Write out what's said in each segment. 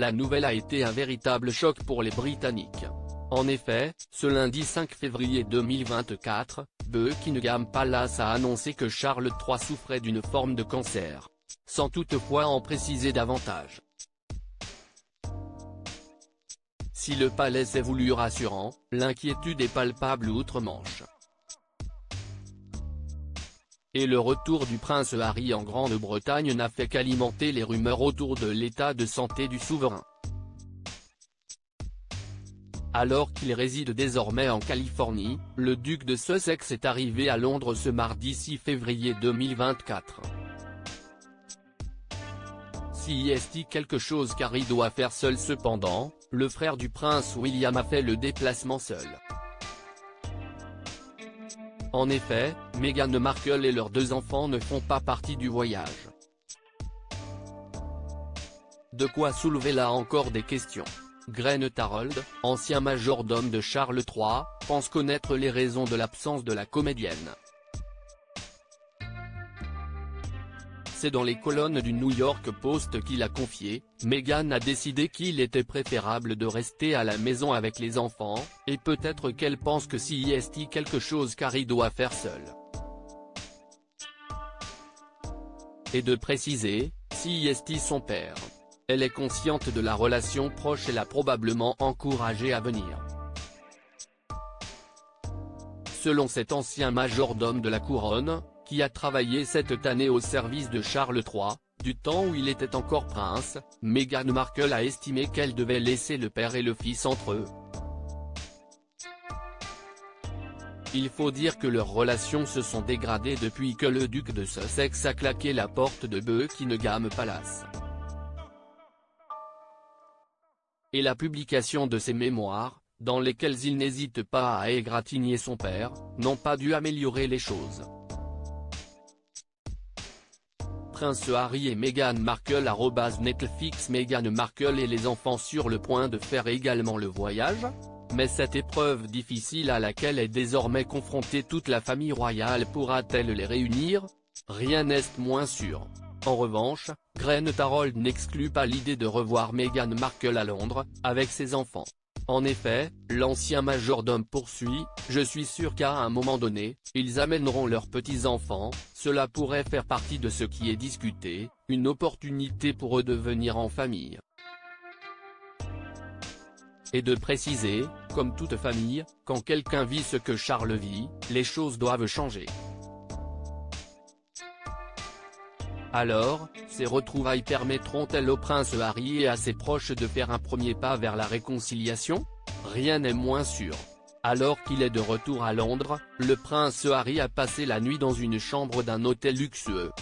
la nouvelle a été un véritable choc pour les Britanniques. En effet, ce lundi 5 février 2024, Buckingham Palace a annoncé que Charles III souffrait d'une forme de cancer, sans toutefois en préciser davantage. Si le palais s'est voulu rassurant, l'inquiétude est palpable outre-Manche. Et le retour du prince Harry en Grande-Bretagne n'a fait qu'alimenter les rumeurs autour de l'état de santé du souverain. Alors qu'il réside désormais en Californie, le duc de Sussex est arrivé à Londres ce mardi 6 février 2024. Si est quelque chose qu'Harry doit faire seul cependant, le frère du prince William a fait le déplacement seul. En effet, Meghan Markle et leurs 2 enfants ne font pas partie du voyage. De quoi soulever là encore des questions. Graham Tarold, ancien majordome de Charles III, pense connaître les raisons de l'absence de la comédienne. C'est dans les colonnes du New York Post qu'il a confié, Meghan a décidé qu'il était préférable de rester à la maison avec les enfants, et peut-être qu'elle pense que si est quelque chose qu'Harry doit faire seul. Et de préciser, si est son père. Elle est consciente de la relation proche et l'a probablement encouragée à venir. Selon cet ancien majordome de la couronne, qui a travaillé cette année au service de Charles III, du temps où il était encore prince, Meghan Markle a estimé qu'elle devait laisser le père et le fils entre eux. Il faut dire que leurs relations se sont dégradées depuis que le duc de Sussex a claqué la porte de Buckingham Palace. Et la publication de ses mémoires, dans lesquelles il n'hésite pas à égratigner son père, n'ont pas dû améliorer les choses. Prince Harry et Meghan Markle @Netflix. Meghan Markle et les enfants sur le point de faire également le voyage? Mais cette épreuve difficile à laquelle est désormais confrontée toute la famille royale pourra-t-elle les réunir? Rien n'est moins sûr. En revanche, Graham Tarold n'exclut pas l'idée de revoir Meghan Markle à Londres, avec ses enfants. En effet, l'ancien majordome poursuit, « Je suis sûr qu'à un moment donné, ils amèneront leurs petits-enfants, cela pourrait faire partie de ce qui est discuté, une opportunité pour eux de venir en famille. » Et de préciser, comme toute famille, quand quelqu'un vit ce que Charles vit, les choses doivent changer. Alors, ces retrouvailles permettront-elles au prince Harry et à ses proches de faire un premier pas vers la réconciliation? Rien n'est moins sûr. Alors qu'il est de retour à Londres, le prince Harry a passé la nuit dans une chambre d'un hôtel luxueux.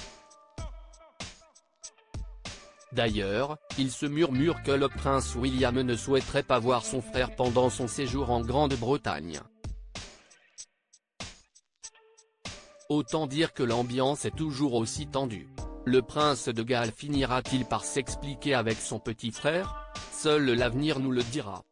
D'ailleurs, il se murmure que le prince William ne souhaiterait pas voir son frère pendant son séjour en Grande-Bretagne. Autant dire que l'ambiance est toujours aussi tendue. Le prince de Galles finira-t-il par s'expliquer avec son petit frère? Seul l'avenir nous le dira.